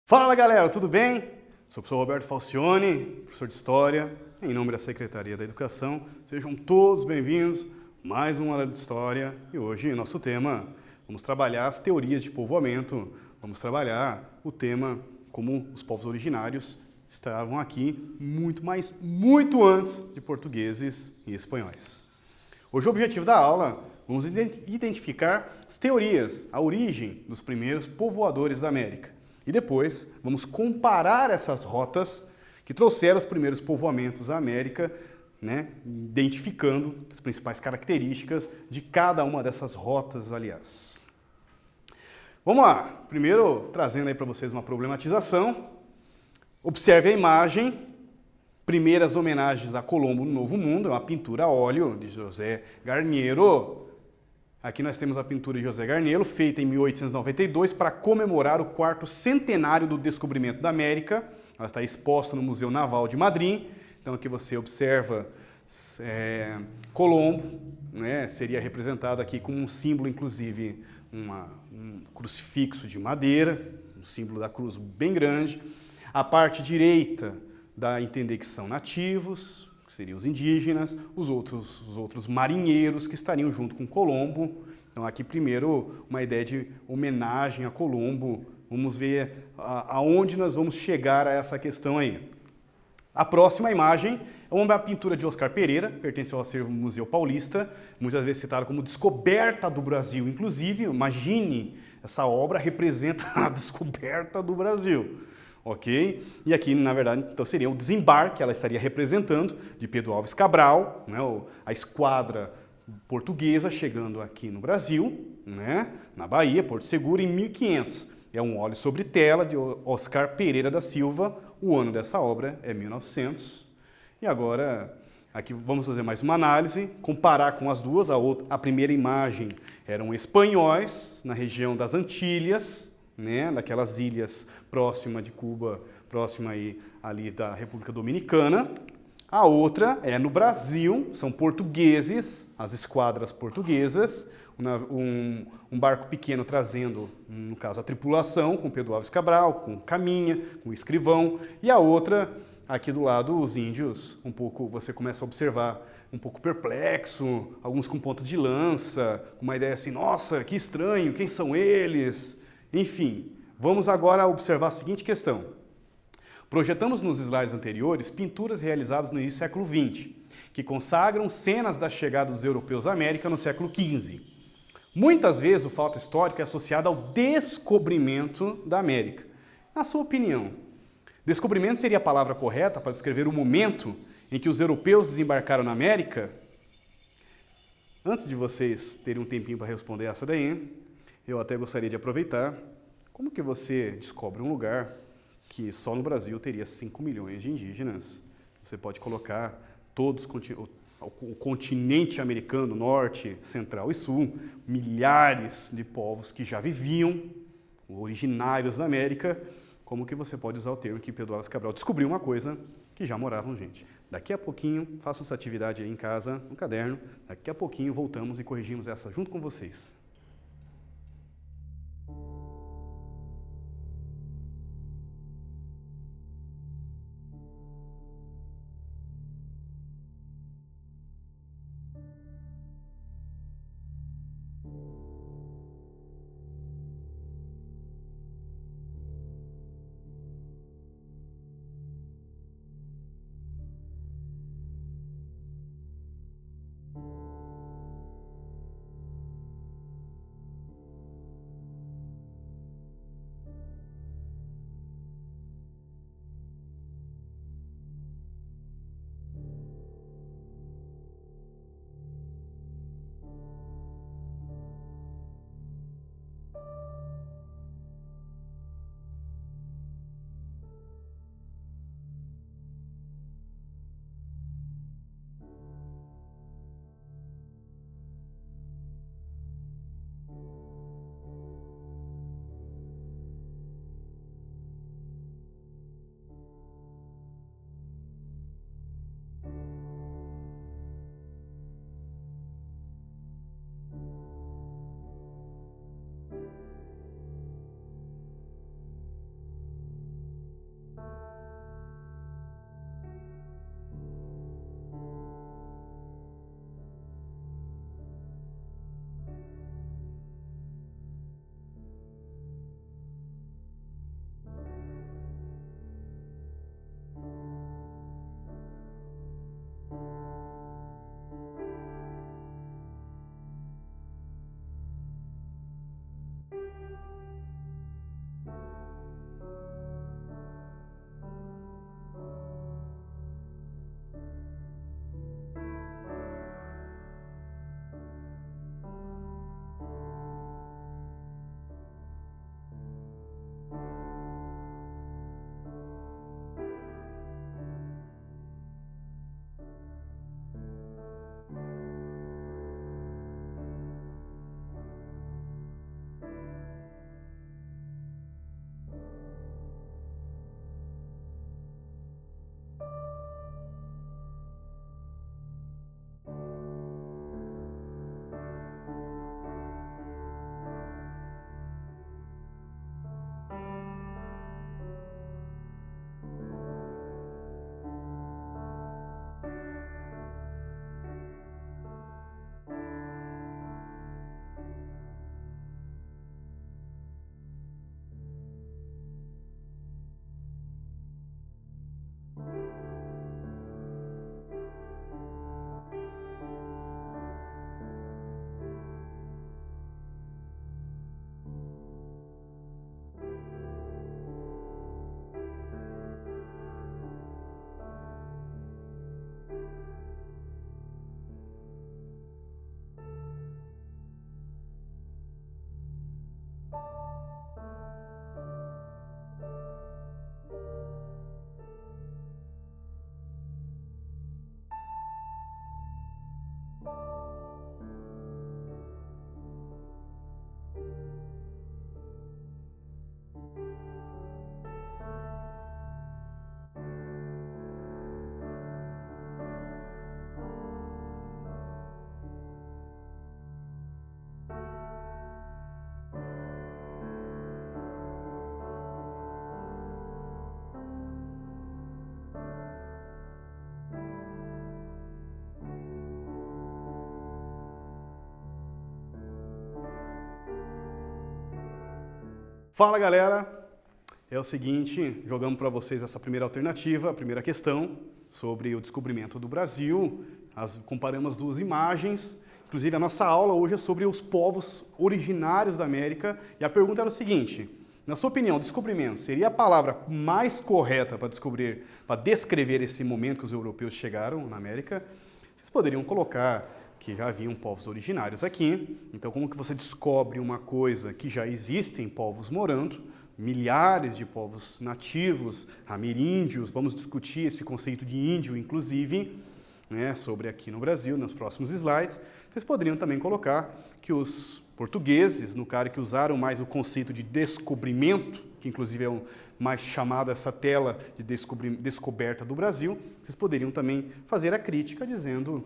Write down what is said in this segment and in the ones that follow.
Fala galera, tudo bem? Sou o professor Roberto Falcione, professor de História, em nome da Secretaria da Educação. Sejam todos bem-vindos a mais uma aula de História e hoje nosso tema, vamos trabalhar as teorias de povoamento, vamos trabalhar o tema como os povos originários estavam aqui muito antes de portugueses e espanhóis. Hoje o objetivo da aula, vamos identificar as teorias, a origem dos primeiros povoadores da América. E depois vamos comparar essas rotas que trouxeram os primeiros povoamentos à América, identificando as principais características de cada uma dessas rotas, aliás. Vamos lá, primeiro trazendo aí para vocês uma problematização. Observe a imagem, primeiras homenagens a Colombo no Novo Mundo, é uma pintura a óleo de José Garniero. Aqui nós temos a pintura de José Garniero, feita em 1892 para comemorar o 4º centenário do descobrimento da América. Ela está exposta no Museu Naval de Madrid. Então aqui você observa Colombo, seria representado aqui com um símbolo, inclusive um crucifixo de madeira, um símbolo da cruz bem grande. A parte direita dá a entender que são nativos, que seriam os indígenas, os outros marinheiros que estariam junto com Colombo. Então aqui primeiro uma ideia de homenagem a Colombo. Vamos ver aonde nós vamos chegar a essa questão aí. A próxima imagem é uma pintura de Oscar Pereira, pertence ao acervo Museu Paulista, muitas vezes citada como descoberta do Brasil. Inclusive, imagine, essa obra representa a descoberta do Brasil. Ok? E aqui, na verdade, então seria o desembarque, ela estaria representando, de Pedro Álvares Cabral, a esquadra portuguesa chegando aqui no Brasil, na Bahia, Porto Seguro, em 1500. É um óleo sobre tela de Oscar Pereira da Silva, o ano dessa obra é 1900. E agora, aqui vamos fazer mais uma análise, comparar com as duas. A primeira imagem eram espanhóis, na região das Antilhas, daquelas ilhas próximas de Cuba, próxima ali da República Dominicana. A outra é no Brasil, são portugueses, as esquadras portuguesas, um barco pequeno trazendo, no caso, a tripulação, com Pedro Álvares Cabral, com Caminha, com Escrivão, e a outra, aqui do lado, os índios, um pouco, você começa a observar, um pouco perplexo, alguns com ponta de lança, com uma ideia assim, nossa, que estranho, quem são eles? Enfim, vamos agora observar a seguinte questão. Projetamos nos slides anteriores pinturas realizadas no início do século XX, que consagram cenas da chegada dos europeus à América no século XV. Muitas vezes o fato histórico é associado ao descobrimento da América. Na sua opinião, descobrimento seria a palavra correta para descrever o momento em que os europeus desembarcaram na América? Antes de vocês terem um tempinho para responder essa daí, eu até gostaria de aproveitar, como que você descobre um lugar que só no Brasil teria 5 milhões de indígenas? Você pode colocar todos o continente americano, norte, central e sul, milhares de povos que já viviam, originários da América. Como que você pode usar o termo que Pedro Álvares Cabral descobriu uma coisa que já moravam gente? Daqui a pouquinho, façam essa atividade aí em casa, no caderno, daqui a pouquinho voltamos e corrigimos essa junto com vocês. Fala, galera! É o seguinte, jogamos para vocês essa primeira alternativa, a primeira questão, sobre o descobrimento do Brasil. Comparamos duas imagens. Inclusive, a nossa aula hoje é sobre os povos originários da América. E a pergunta era o seguinte: na sua opinião, descobrimento seria a palavra mais correta para descrever esse momento que os europeus chegaram na América? Vocês poderiam colocar que já haviam povos originários aqui. Então, como que você descobre uma coisa que já existem povos morando? Milhares de povos nativos, ameríndios, vamos discutir esse conceito de índio, inclusive, né, sobre aqui no Brasil, nos próximos slides. Vocês poderiam também colocar que os portugueses, no caso que usaram mais o conceito de descobrimento, que inclusive é mais chamado essa tela de descoberta do Brasil, vocês poderiam também fazer a crítica dizendo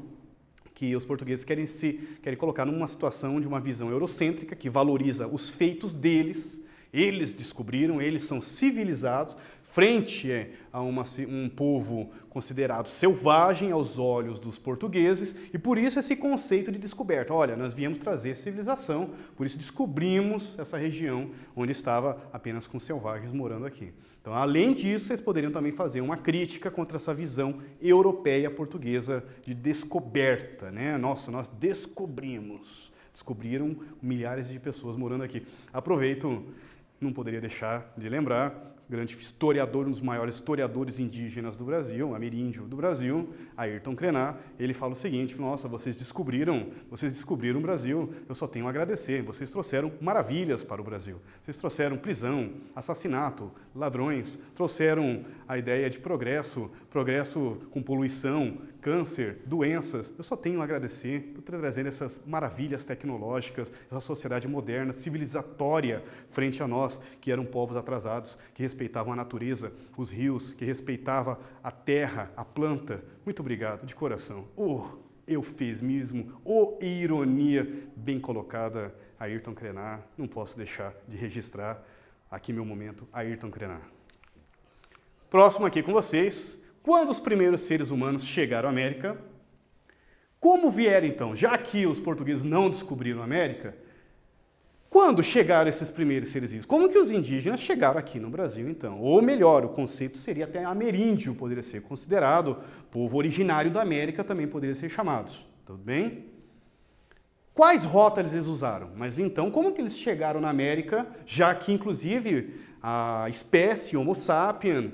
que os portugueses querem colocar numa situação de uma visão eurocêntrica que valoriza os feitos deles. Eles descobriram, eles são civilizados, frente a um povo considerado selvagem aos olhos dos portugueses, e por isso esse conceito de descoberta. Olha, nós viemos trazer civilização, por isso descobrimos essa região onde estava apenas com selvagens morando aqui. Então, além disso, vocês poderiam também fazer uma crítica contra essa visão europeia portuguesa de descoberta, né? Nossa, nós descobriram milhares de pessoas morando aqui. Aproveito. Não poderia deixar de lembrar, grande historiador, um dos maiores historiadores indígenas do Brasil, ameríndio do Brasil, Ayrton Krenar, ele fala o seguinte: nossa, vocês descobriram o Brasil, eu só tenho a agradecer, vocês trouxeram maravilhas para o Brasil, vocês trouxeram prisão, assassinato, ladrões, trouxeram a ideia de progresso com poluição, câncer, doenças, eu só tenho a agradecer por trazendo essas maravilhas tecnológicas, essa sociedade moderna, civilizatória, frente a nós, que eram povos atrasados, que respeitavam a natureza, os rios, que respeitava a terra, a planta. Muito obrigado, de coração. Eufemismo, ironia bem colocada, Ayrton Krenar. Não posso deixar de registrar aqui meu momento, Ayrton Krenar. Próximo aqui com vocês. Quando os primeiros seres humanos chegaram à América, como vieram então? Já que os portugueses não descobriram a América, quando chegaram esses primeiros seres vivos? Como que os indígenas chegaram aqui no Brasil, então? Ou melhor, o conceito seria até ameríndio, poderia ser considerado, povo originário da América também poderia ser chamado. Tudo bem? Quais rotas eles usaram? Mas então, como que eles chegaram na América, já que, inclusive, a espécie Homo sapiens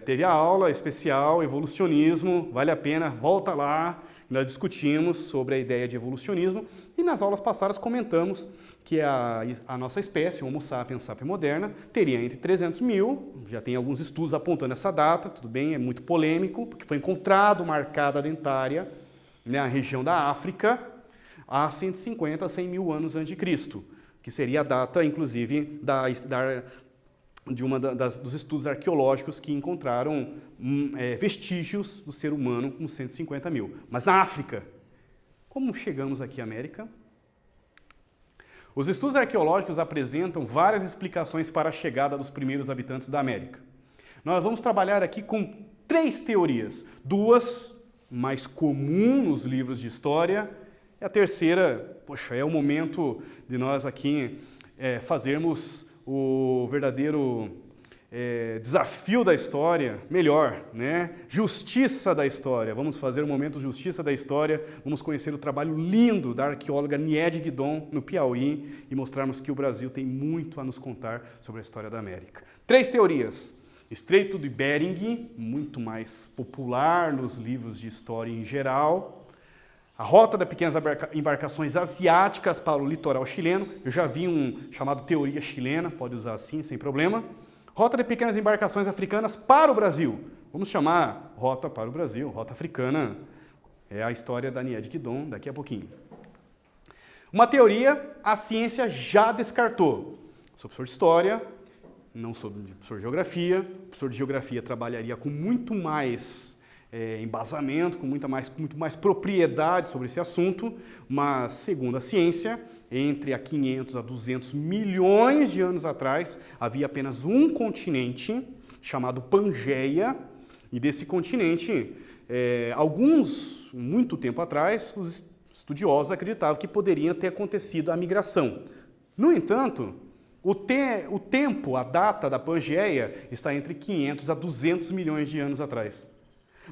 teve a aula especial, evolucionismo, vale a pena, volta lá, nós discutimos sobre a ideia de evolucionismo e nas aulas passadas comentamos que a nossa espécie, Homo sapiens sapiens moderna, teria entre 300 mil, já tem alguns estudos apontando essa data, tudo bem, é muito polêmico, porque foi encontrado marcada a dentária na região da África há 150 a 100 mil anos antes de Cristo, que seria a data, inclusive, dos estudos arqueológicos que encontraram vestígios do ser humano com 150 mil. Mas na África, como chegamos aqui à América? Os estudos arqueológicos apresentam várias explicações para a chegada dos primeiros habitantes da América. Nós vamos trabalhar aqui com 3 teorias, 2 mais comuns nos livros de história, e a terceira, é o momento de nós aqui fazermos o verdadeiro desafio da história, melhor, né? Justiça da história. Vamos fazer o momento Justiça da História, vamos conhecer o trabalho lindo da arqueóloga Niede Guidon, no Piauí, e mostrarmos que o Brasil tem muito a nos contar sobre a história da América. 3 teorias. Estreito de Bering, muito mais popular nos livros de história em geral. A rota das pequenas embarcações asiáticas para o litoral chileno. Eu já vi um chamado teoria chilena, pode usar assim, sem problema. Rota de pequenas embarcações africanas para o Brasil. Vamos chamar rota para o Brasil, rota africana. É a história da Niede Guidon, daqui a pouquinho. Uma teoria, a ciência já descartou. Sou professor de história, não sou professor de geografia. O professor de geografia trabalharia com muito mais embasamento, com muito mais propriedade sobre esse assunto, mas, segundo a ciência, entre 500 a 200 milhões de anos atrás, havia apenas um continente, chamado Pangeia, e desse continente, muito tempo atrás, os estudiosos acreditavam que poderia ter acontecido a migração. No entanto, O tempo, a data da Pangeia está entre 500 a 200 milhões de anos atrás.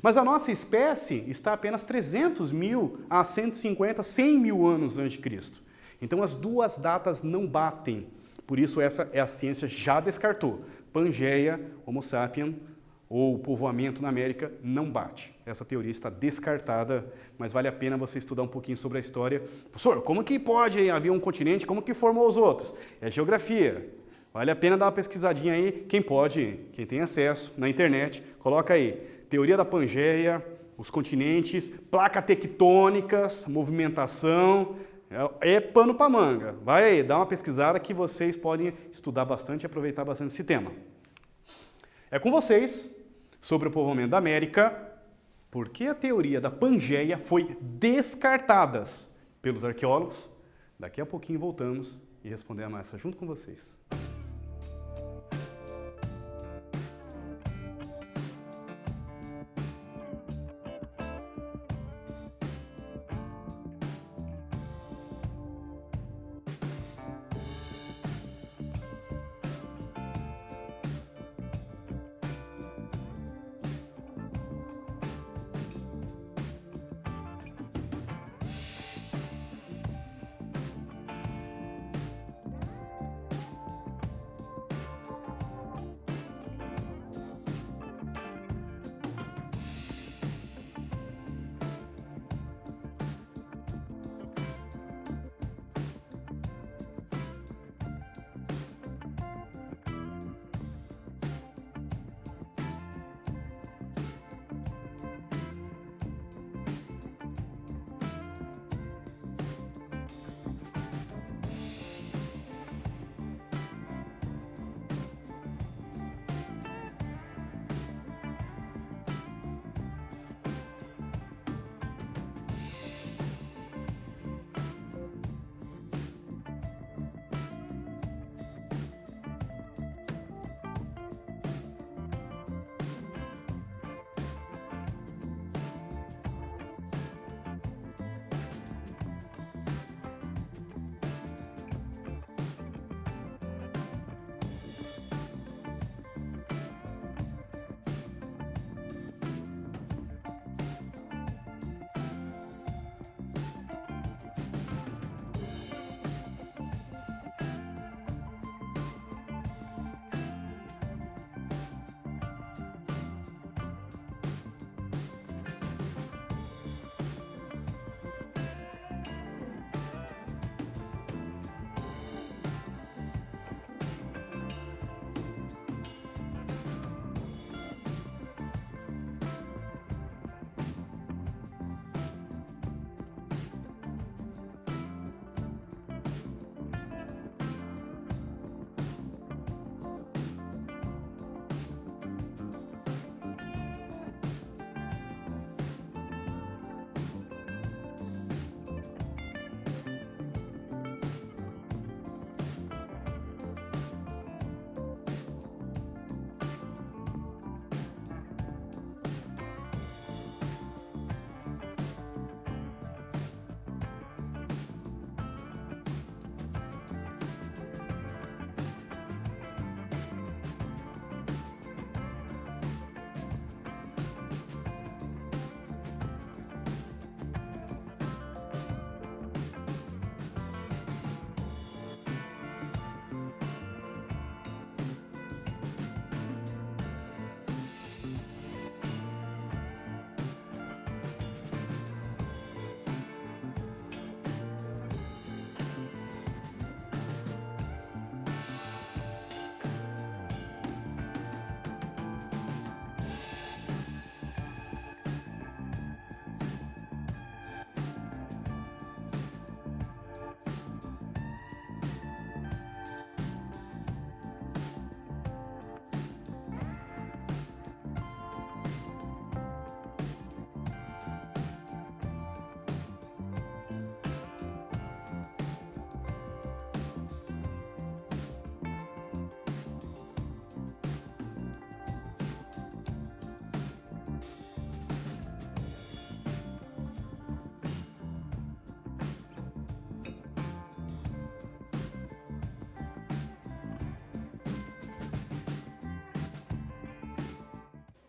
Mas a nossa espécie está apenas 300 mil a 150, 100 mil anos antes de Cristo. Então as duas datas não batem. Por isso essa a ciência já descartou. Pangeia, Homo sapiens ou povoamento na América não bate. Essa teoria está descartada, mas vale a pena você estudar um pouquinho sobre a história. Professor, como que pode haver um continente? Como que formou os outros? É geografia. Vale a pena dar uma pesquisadinha aí. Quem pode, quem tem acesso na internet, coloca aí. Teoria da Pangeia, os continentes, placas tectônicas, movimentação. É pano para manga. Vai aí, dá uma pesquisada que vocês podem estudar bastante e aproveitar bastante esse tema. É com vocês sobre o povoamento da América, porque a teoria da Pangeia foi descartada pelos arqueólogos. Daqui a pouquinho voltamos e respondemos essa junto com vocês.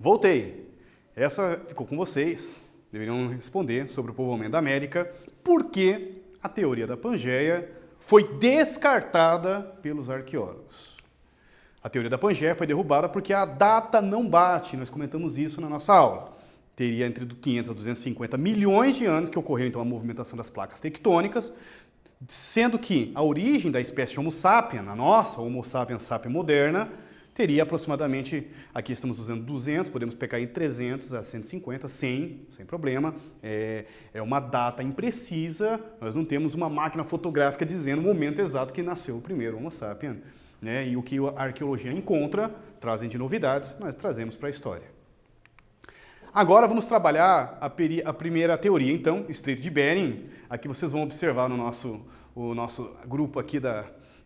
Voltei. Essa ficou com vocês. Deveriam responder sobre o povoamento da América, porque a teoria da Pangeia foi descartada pelos arqueólogos. A teoria da Pangeia foi derrubada porque a data não bate, nós comentamos isso na nossa aula. Teria entre 500 a 250 milhões de anos que ocorreu então a movimentação das placas tectônicas, sendo que a origem da espécie Homo sapiens, a nossa Homo sapiens sapiens moderna, teria aproximadamente, aqui estamos usando 200, podemos pegar em 300 a 150, 100, sem problema. É uma data imprecisa, nós não temos uma máquina fotográfica dizendo o momento exato que nasceu o primeiro Homo sapiens. Né? E o que a arqueologia encontra, trazem de novidades, nós trazemos para a história. Agora vamos trabalhar a primeira teoria, então, Estreito de Bering. Aqui vocês vão observar no o nosso grupo aqui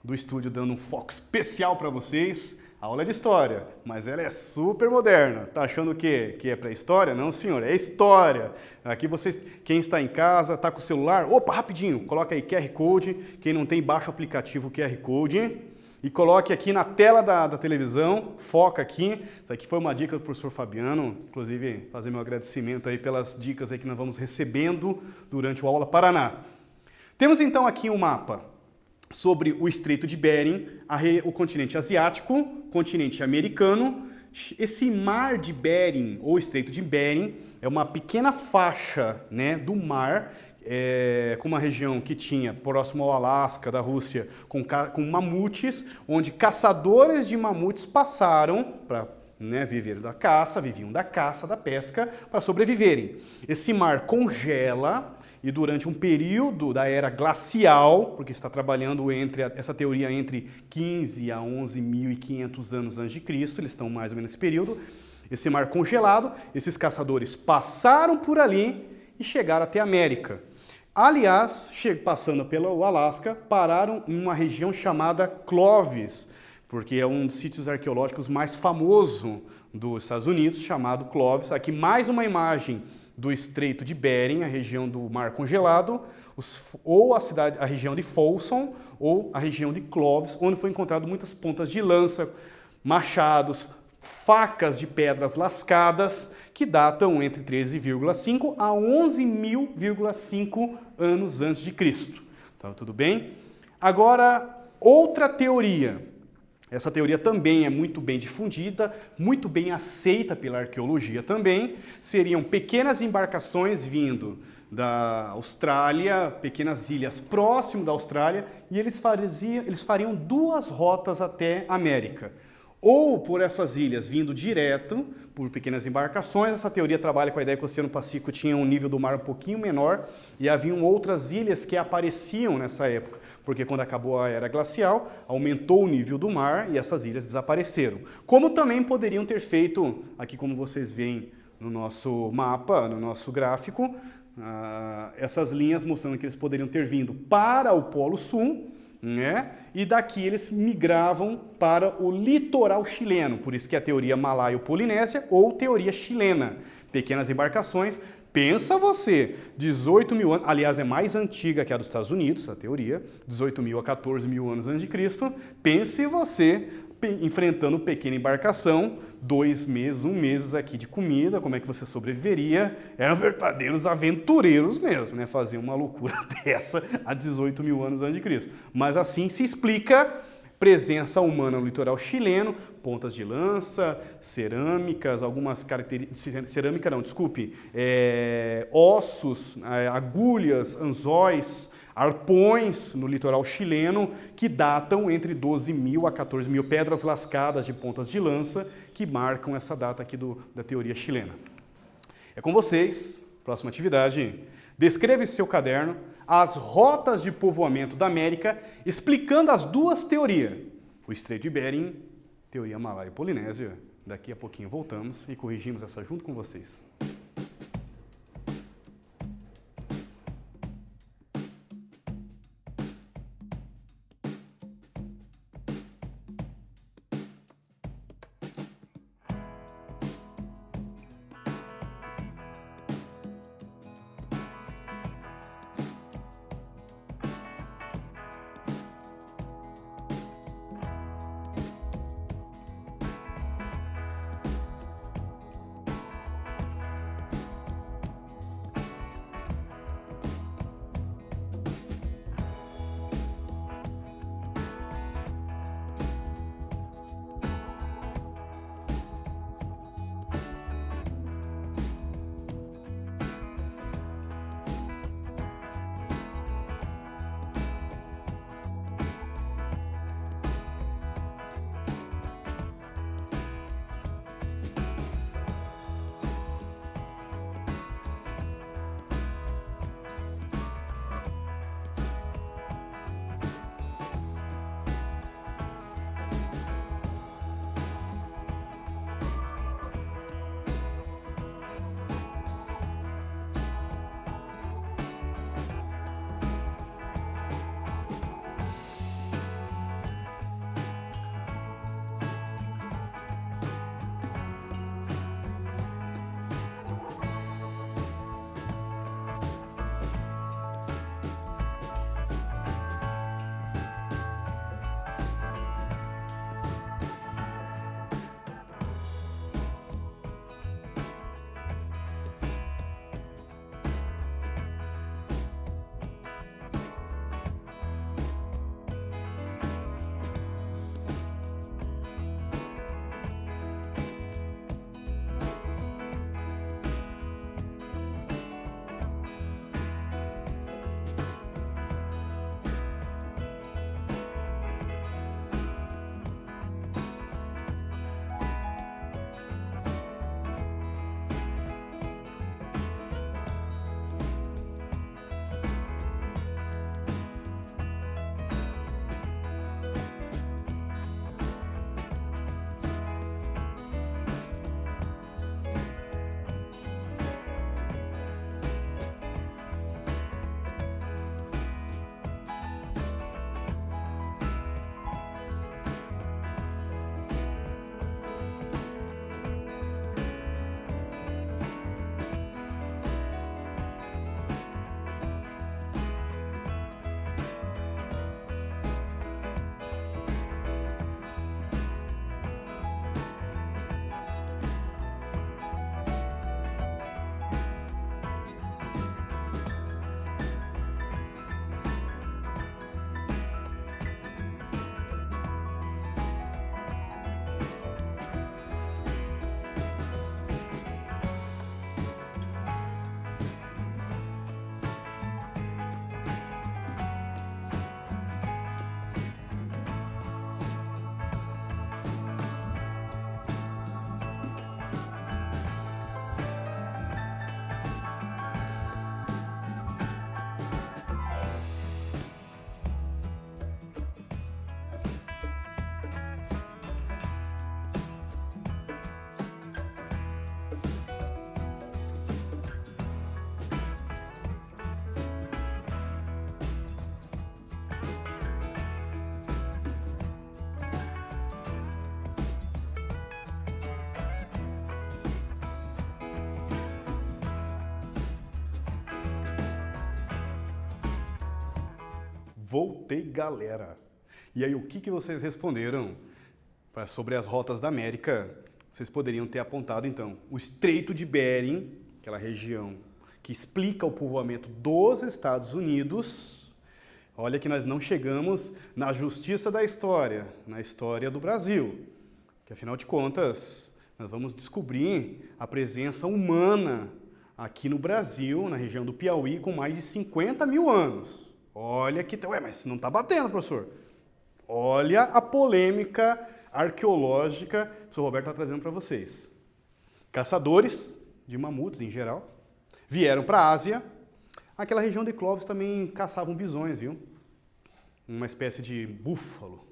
do estúdio dando um foco especial para vocês. A aula é de história, mas ela é super moderna. Tá achando o quê? Que é pré-história? Não, senhor, é história. Aqui vocês, quem está em casa, está com o celular, opa, rapidinho, coloca aí QR Code. Quem não tem, baixa o aplicativo QR Code e coloque aqui na tela da televisão, foca aqui. Isso aqui foi uma dica do professor Fabiano, inclusive fazer meu agradecimento aí pelas dicas aí que nós vamos recebendo durante o Aula Paraná. Temos então aqui um mapa sobre o Estreito de Bering, o continente asiático, continente americano. Esse mar de Bering, ou Estreito de Bering, é uma pequena faixa, né, do mar, com uma região que tinha, próximo ao Alasca, da Rússia, com mamutes, onde caçadores de mamutes passaram para viviam da caça, da pesca, para sobreviverem. Esse mar congela, e durante um período da era glacial, porque está trabalhando essa teoria entre 15 a 11.500 anos antes de Cristo, eles estão mais ou menos nesse período, esse mar congelado, esses caçadores passaram por ali e chegaram até a América. Aliás, passando pelo Alasca, pararam em uma região chamada Clovis, porque é um dos sítios arqueológicos mais famosos dos Estados Unidos, chamado Clovis. Aqui mais uma imagem do Estreito de Bering, a região do mar congelado, ou a região de Folsom, ou a região de Clovis, onde foi encontrado muitas pontas de lança, machados, facas de pedras lascadas, que datam entre 13,5 a 11.005 anos antes de Cristo. Então, tudo bem? Agora, outra teoria. Essa teoria também é muito bem difundida, muito bem aceita pela arqueologia também. Seriam pequenas embarcações vindo da Austrália, pequenas ilhas próximo da Austrália, e eles fariam duas rotas até a América. Ou por essas ilhas vindo direto, por pequenas embarcações. Essa teoria trabalha com a ideia que o Oceano Pacífico tinha um nível do mar um pouquinho menor e haviam outras ilhas que apareciam nessa época, porque quando acabou a era glacial, aumentou o nível do mar e essas ilhas desapareceram. Como também poderiam ter feito, aqui como vocês veem no nosso mapa, no nosso gráfico, essas linhas mostrando que eles poderiam ter vindo para o Polo Sul, né? E daqui eles migravam para o litoral chileno, por isso que é a teoria malaio-polinésia ou teoria chilena. Pequenas embarcações, pensa você, 18 mil anos, aliás é mais antiga que a dos Estados Unidos, a teoria, 18 mil a 14 mil anos antes de Cristo, pense você enfrentando pequena embarcação, 2 meses, 1 mês aqui de comida, como é que você sobreviveria? Eram verdadeiros aventureiros mesmo, né? Fazer uma loucura dessa há 18 mil anos antes de Cristo. Mas assim se explica presença humana no litoral chileno, pontas de lança, cerâmicas, algumas características, cerâmica não, desculpe, ossos, agulhas, anzóis, arpões no litoral chileno que datam entre 12 mil a 14 mil pedras lascadas de pontas de lança que marcam essa data aqui da teoria chilena. É com vocês, próxima atividade. Descreva em seu caderno as rotas de povoamento da América, explicando as duas teorias. O Estreito de Bering, teoria malaio-polinésia. Daqui a pouquinho voltamos e corrigimos essa junto com vocês. Voltei, galera. E aí, o que vocês responderam sobre as rotas da América? Vocês poderiam ter apontado, então, o Estreito de Bering, aquela região que explica o povoamento dos Estados Unidos. Olha que nós não chegamos na justiça da história, na história do Brasil. Que, afinal de contas, nós vamos descobrir a presença humana aqui no Brasil, na região do Piauí, com mais de 50 mil anos. Olha que... Ué, mas não está batendo, professor. Olha a polêmica arqueológica que o professor Roberto está trazendo para vocês. Caçadores de mamutes, em geral, vieram para a Ásia. Aquela região de Clovis também caçavam bisões, viu? Uma espécie de búfalo.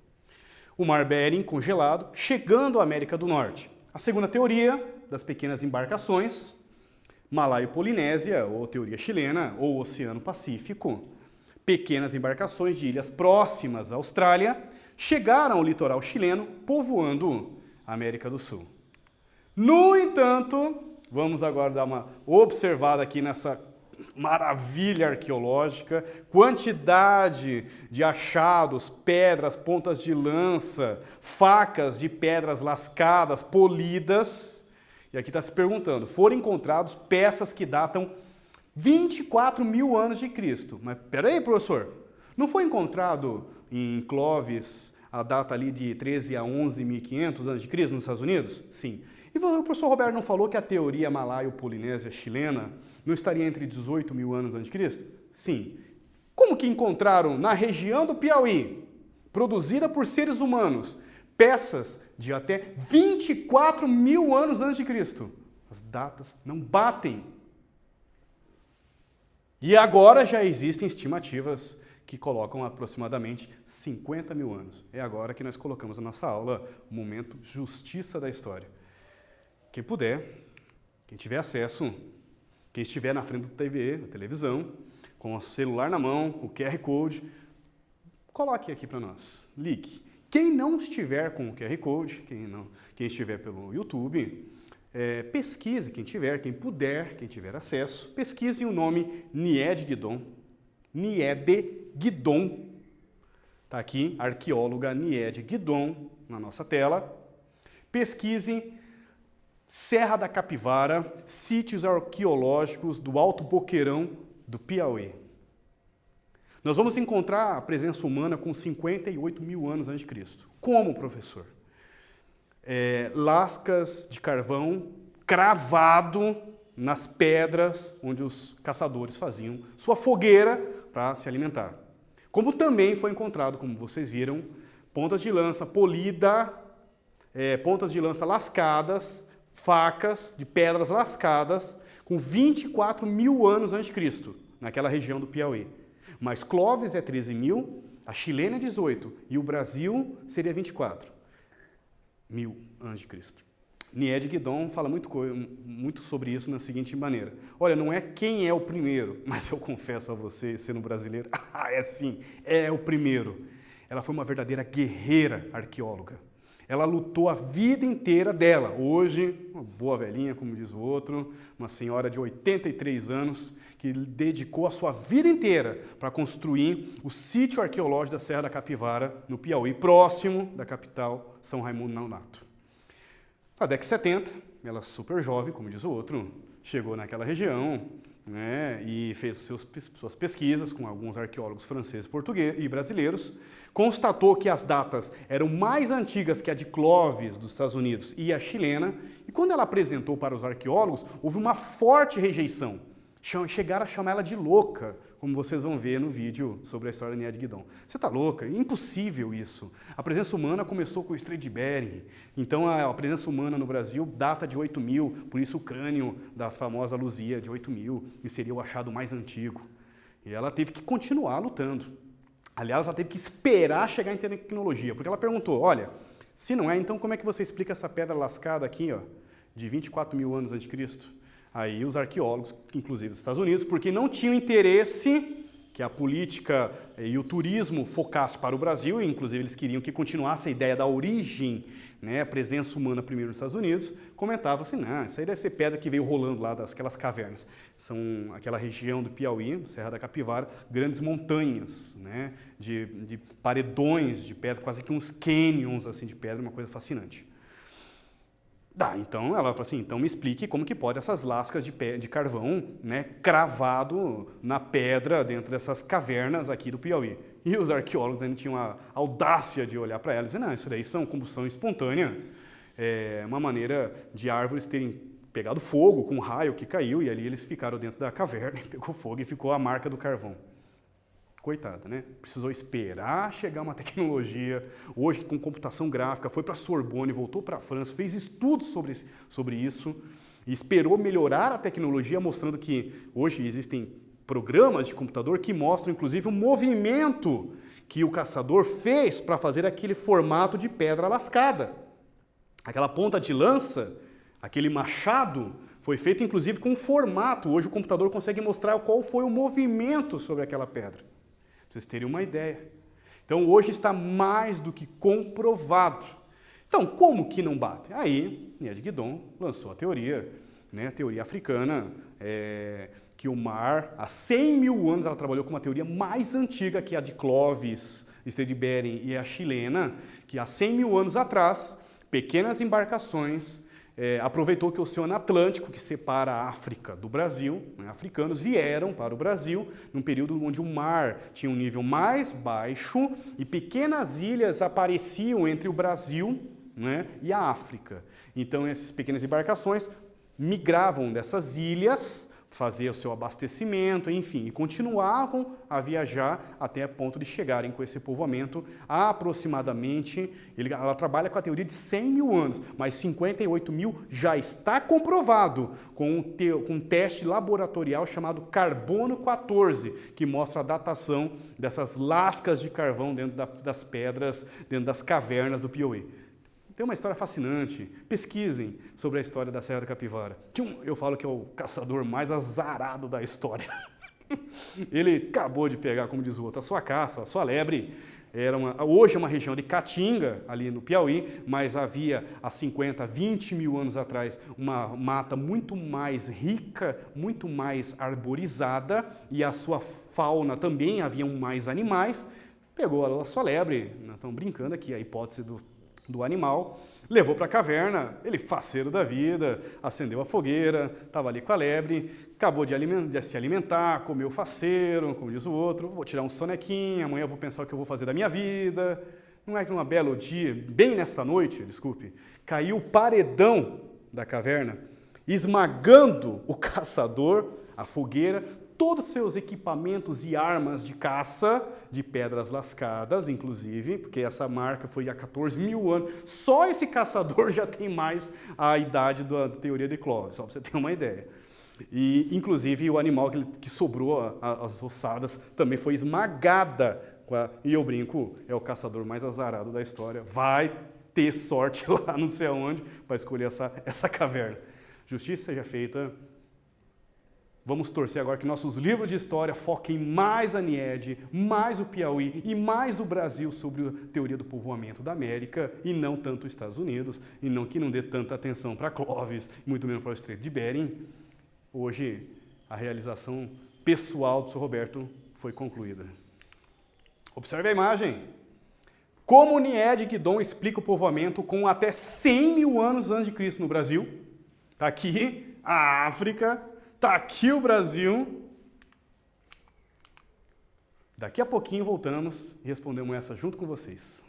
O Mar Bering congelado, chegando à América do Norte. A segunda teoria das pequenas embarcações, Malaio-Polinésia, ou teoria chilena, ou Oceano Pacífico. Pequenas embarcações de ilhas próximas à Austrália chegaram ao litoral chileno, povoando a América do Sul. No entanto, vamos agora dar uma observada aqui nessa maravilha arqueológica, quantidade de achados, pedras, pontas de lança, facas de pedras lascadas, polidas. E aqui está se perguntando, foram encontrados peças que datam 24 mil anos de Cristo. Mas peraí, professor, não foi encontrado em Clovis a data ali de 13 a 11.500 anos de Cristo nos Estados Unidos? Sim. E o professor Roberto não falou que a teoria malaio-polinésia chilena não estaria entre 18 mil anos antes de Cristo? Sim. Como que encontraram na região do Piauí, produzida por seres humanos, peças de até 24 mil anos antes de Cristo? As datas não batem. E agora já existem estimativas que colocam aproximadamente 50 mil anos. É agora que nós colocamos na nossa aula o momento Justiça da História. Quem puder, quem tiver acesso, quem estiver na frente da TV, da televisão, com o celular na mão, o QR Code, coloque aqui para nós, ligue. Quem não estiver com o QR Code, quem estiver pelo YouTube, pesquise, quem puder, quem tiver acesso, pesquise o nome Niede Guidon. Niede Guidon. Está aqui, arqueóloga Niede Guidon, na nossa tela. Pesquise Serra da Capivara, sítios arqueológicos do Alto Boqueirão do Piauí. Nós vamos encontrar a presença humana com 58 mil anos antes de Cristo. Como, professor? Lascas de carvão cravado nas pedras onde os caçadores faziam sua fogueira para se alimentar. Como também foi encontrado, como vocês viram, pontas de lança polida, pontas de lança lascadas, facas de pedras lascadas com 24 mil anos antes de Cristo, naquela região do Piauí. Mas Clovis é 13 mil, a chilena é 18 e o Brasil seria 24 mil antes de Cristo. Niede Guidon fala muito sobre isso na seguinte maneira. Olha, não é quem é o primeiro, mas eu confesso a você, sendo brasileiro, é sim, é o primeiro. Ela foi uma verdadeira guerreira arqueóloga. Ela lutou a vida inteira dela. Hoje, uma boa velhinha, como diz o outro, uma senhora de 83 anos, que dedicou a sua vida inteira para construir o sítio arqueológico da Serra da Capivara, no Piauí, próximo da capital, São Raimundo Nonato. Na década de 70, ela super jovem, como diz o outro, chegou naquela região, né, e fez suas pesquisas com alguns arqueólogos franceses, portugueses e brasileiros, constatou que as datas eram mais antigas que a de Clovis, dos Estados Unidos, e a chilena, e quando ela apresentou para os arqueólogos, houve uma forte rejeição. Chegaram a chamar ela de louca, como vocês vão ver no vídeo sobre a história da Niede Guidon. Você está louca? Impossível isso. A presença humana começou com o Estreito de Bering. Então, a presença humana no Brasil data de 8 mil, por isso o crânio da famosa Luzia de 8 mil, e seria o achado mais antigo. E ela teve que continuar lutando. Aliás, ela teve que esperar chegar em tecnologia, porque ela perguntou, olha, se não é, então como é que você explica essa pedra lascada aqui, ó, de 24 mil anos antes de Cristo? Aí os arqueólogos, inclusive dos Estados Unidos, porque não tinham interesse que a política e o turismo focasse para o Brasil, e inclusive eles queriam que continuasse a ideia da origem, né, a presença humana primeiro nos Estados Unidos, comentava assim, não, isso aí deve ser pedra que veio rolando lá daquelas cavernas. São aquela região do Piauí, Serra da Capivara, grandes montanhas, né, de paredões de pedra, quase que uns canyons assim, de pedra, uma coisa fascinante. Então ela falou assim, então me explique como que pode essas lascas de carvão, né, cravado na pedra dentro dessas cavernas aqui do Piauí. E os arqueólogos ainda tinham a audácia de olhar para elas e dizer, não, isso daí são combustão espontânea, é uma maneira de árvores terem pegado fogo com um raio que caiu e ali eles ficaram dentro da caverna, pegou fogo e ficou a marca do carvão. Coitada, né? Precisou esperar chegar uma tecnologia, hoje com computação gráfica, foi para a Sorbonne, voltou para a França, fez estudos sobre isso, e esperou melhorar a tecnologia, mostrando que hoje existem programas de computador que mostram, inclusive, o movimento que o caçador fez para fazer aquele formato de pedra lascada. Aquela ponta de lança, aquele machado, foi feito, inclusive, com um formato. Hoje o computador consegue mostrar qual foi o movimento sobre aquela pedra. Pra vocês terem uma ideia. Então, hoje está mais do que comprovado. Então, como que não bate? Aí, Nia de Guidon lançou a teoria, né, a teoria africana, que o mar, há 100 mil anos, ela trabalhou com uma teoria mais antiga que a de Clovis, Estreito de Bering e a chilena, que há 100 mil anos atrás, pequenas embarcações aproveitou que o Oceano Atlântico, que separa a África do Brasil, né, africanos vieram para o Brasil num período onde o mar tinha um nível mais baixo e pequenas ilhas apareciam entre o Brasil, né, e a África. Então, essas pequenas embarcações migravam dessas ilhas, faziam o seu abastecimento, enfim, e continuavam a viajar até a ponto de chegarem com esse povoamento aproximadamente, ela trabalha com a teoria de 100 mil anos, mas 58 mil já está comprovado com um teste laboratorial chamado carbono 14, que mostra a datação dessas lascas de carvão dentro das pedras, dentro das cavernas do Piauí. Tem uma história fascinante. Pesquisem sobre a história da Serra da Capivara. Eu falo que é o caçador mais azarado da história. Ele acabou de pegar, como diz o outro, a sua caça, a sua lebre. Hoje é uma região de Caatinga, ali no Piauí, mas havia há 50, 20 mil anos atrás uma mata muito mais rica, muito mais arborizada e a sua fauna também, haviam mais animais. Pegou a sua lebre, nós estamos brincando aqui, a hipótese do animal, levou para a caverna, ele faceiro da vida, acendeu a fogueira, estava ali com a lebre, acabou de se alimentar, comeu faceiro, como diz o outro, vou tirar um sonequinho, amanhã eu vou pensar o que eu vou fazer da minha vida. Não é que num belo dia, bem nessa noite, desculpe, caiu o paredão da caverna, esmagando o caçador, a fogueira, todos os seus equipamentos e armas de caça, de pedras lascadas, inclusive, porque essa marca foi há 14 mil anos. Só esse caçador já tem mais a idade da teoria de Clovis, só para você ter uma ideia. E, inclusive, o animal que sobrou, as ossadas, também foi esmagada. E eu brinco, é o caçador mais azarado da história. Vai ter sorte lá não sei aonde para escolher essa caverna. Justiça seja feita. Vamos torcer agora que nossos livros de história foquem mais a Niede, mais o Piauí e mais o Brasil sobre a teoria do povoamento da América e não tanto os Estados Unidos, e não que não dê tanta atenção para Clovis, muito menos para o Estreito de Bering. Hoje, a realização pessoal do Sr. Roberto foi concluída. Observe a imagem. Como Niede Guidon explica o povoamento com até 100 mil anos antes de Cristo no Brasil? Está aqui a África. Está aqui o Brasil. Daqui a pouquinho voltamos e respondemos essa junto com vocês.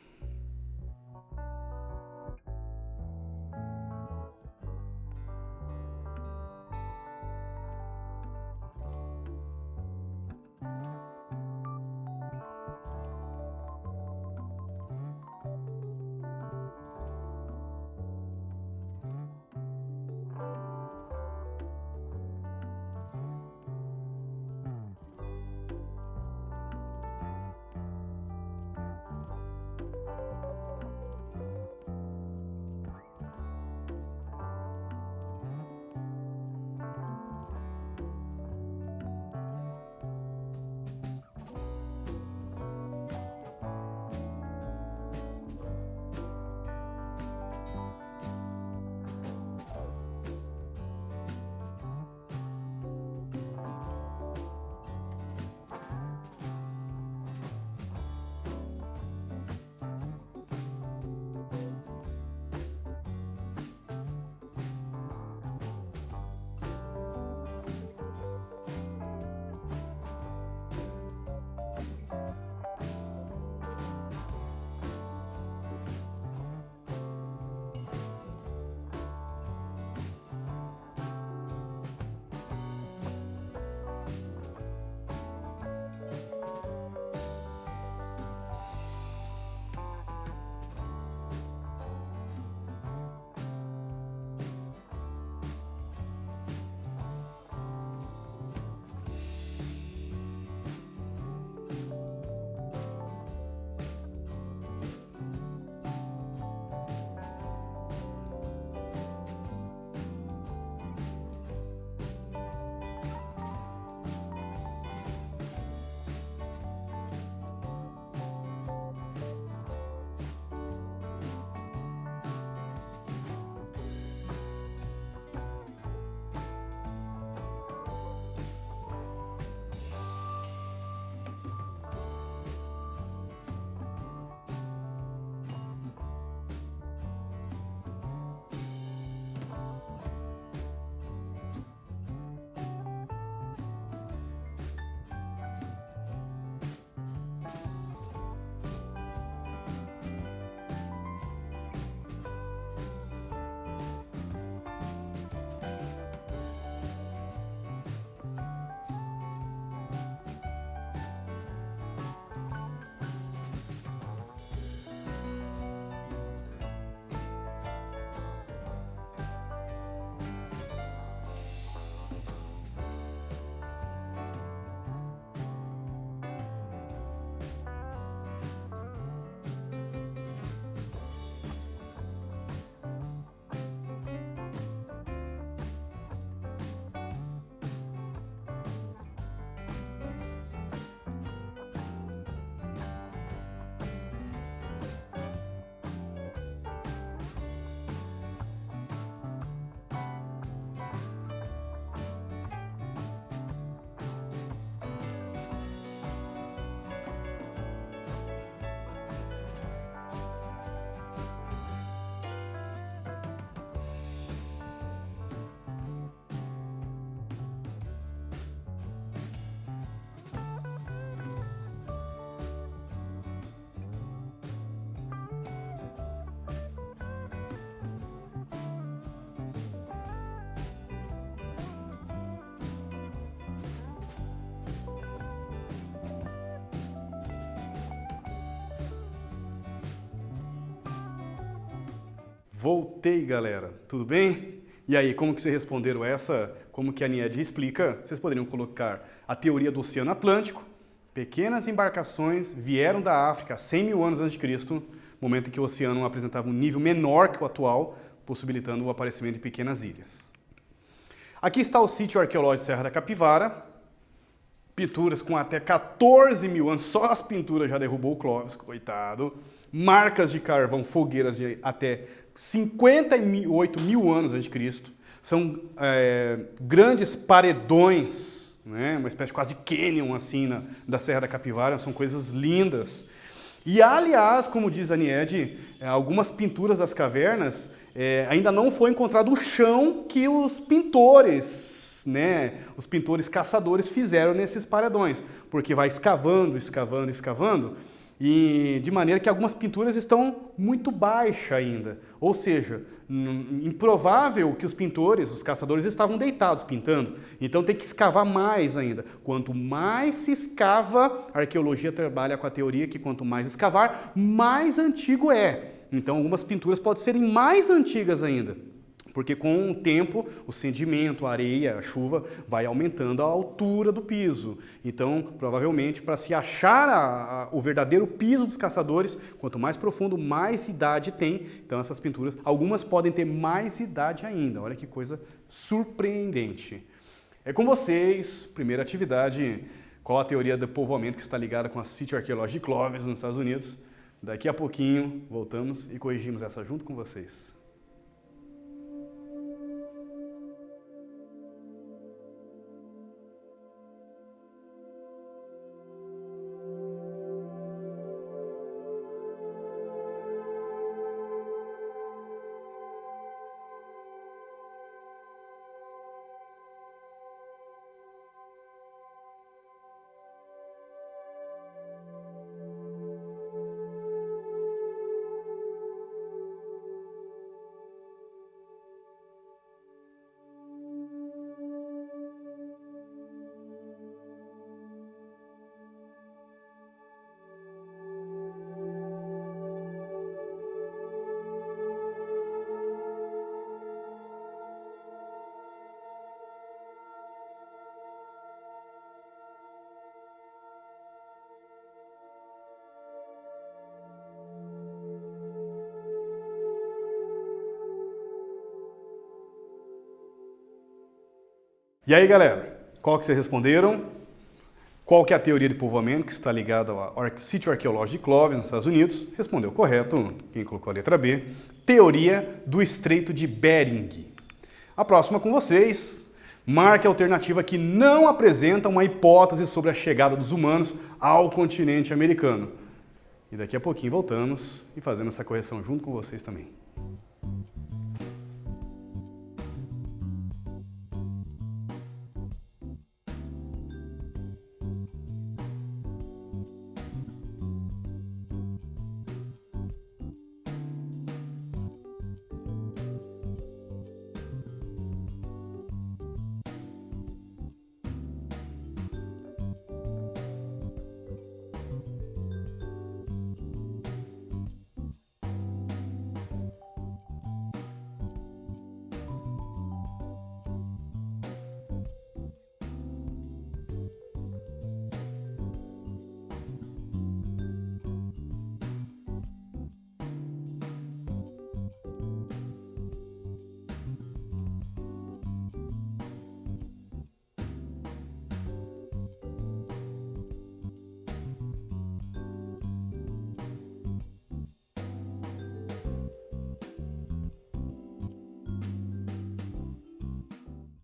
Voltei, galera. Tudo bem? E aí, como que vocês responderam essa? Como que a NIED explica? Vocês poderiam colocar a teoria do Oceano Atlântico. Pequenas embarcações vieram da África há 100 mil anos antes de Cristo, momento em que o oceano apresentava um nível menor que o atual, possibilitando o aparecimento de pequenas ilhas. Aqui está o sítio arqueológico Serra da Capivara. Pinturas com até 14 mil anos, só as pinturas já derrubou o Clóvis, coitado. Marcas de carvão, fogueiras de até 58 mil anos antes de Cristo. São grandes paredões, né? Uma espécie quase de cânion assim, da Serra da Capivara, são coisas lindas. E aliás, como diz a NIED, algumas pinturas das cavernas ainda não foi encontrado o chão que os pintores, né, os pintores caçadores fizeram nesses paredões, porque vai escavando, escavando, escavando, e de maneira que algumas pinturas estão muito baixas ainda. Ou seja, improvável que os pintores, os caçadores, estavam deitados pintando. Então tem que escavar mais ainda. Quanto mais se escava, a arqueologia trabalha com a teoria que quanto mais escavar, mais antigo é. Então algumas pinturas podem serem mais antigas ainda. Porque com o tempo, o sedimento, a areia, a chuva, vai aumentando a altura do piso. Então, provavelmente, para se achar o verdadeiro piso dos caçadores, quanto mais profundo, mais idade tem. Então, essas pinturas, algumas podem ter mais idade ainda. Olha que coisa surpreendente. É com vocês, primeira atividade, qual a teoria do povoamento que está ligada com a sítio arqueológico de Clovis, nos Estados Unidos. Daqui a pouquinho, voltamos e corrigimos essa junto com vocês. E aí, galera, qual que vocês responderam? Qual que é a teoria de povoamento que está ligada ao sítio arqueológico de Clovis, nos Estados Unidos? Respondeu correto, quem colocou a letra B. Teoria do Estreito de Bering. A próxima com vocês. Marque a alternativa que não apresenta uma hipótese sobre a chegada dos humanos ao continente americano. E daqui a pouquinho voltamos e fazemos essa correção junto com vocês também.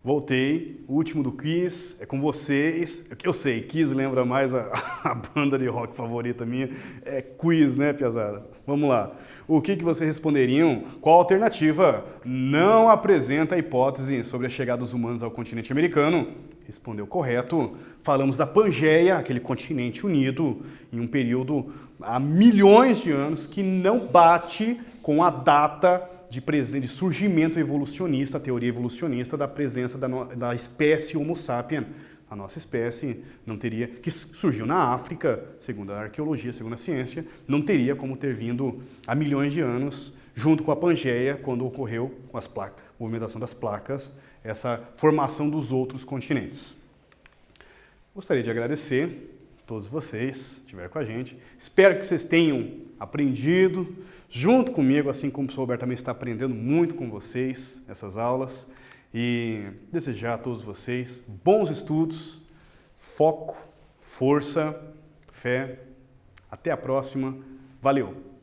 Voltei, o último do quiz, é com vocês. Eu sei, Kiss lembra mais a banda de rock favorita minha. É quiz, né, piazada? Vamos lá. O que vocês responderiam? Qual alternativa não apresenta a hipótese sobre a chegada dos humanos ao continente americano? Respondeu correto. Falamos da Pangeia, aquele continente unido, em um período há milhões de anos, que não bate com a data de surgimento evolucionista, a teoria evolucionista da presença da espécie Homo sapiens. A nossa espécie não teria, que surgiu na África, segundo a arqueologia, segundo a ciência, não teria como ter vindo há milhões de anos junto com a Pangeia, quando ocorreu com as placas, movimentação das placas, essa formação dos outros continentes. Gostaria de agradecer a todos vocês que estiveram com a gente. Espero que vocês tenham aprendido junto comigo, assim como o professor Roberto também está aprendendo muito com vocês nessas aulas. E desejar a todos vocês bons estudos, foco, força, fé. Até a próxima. Valeu!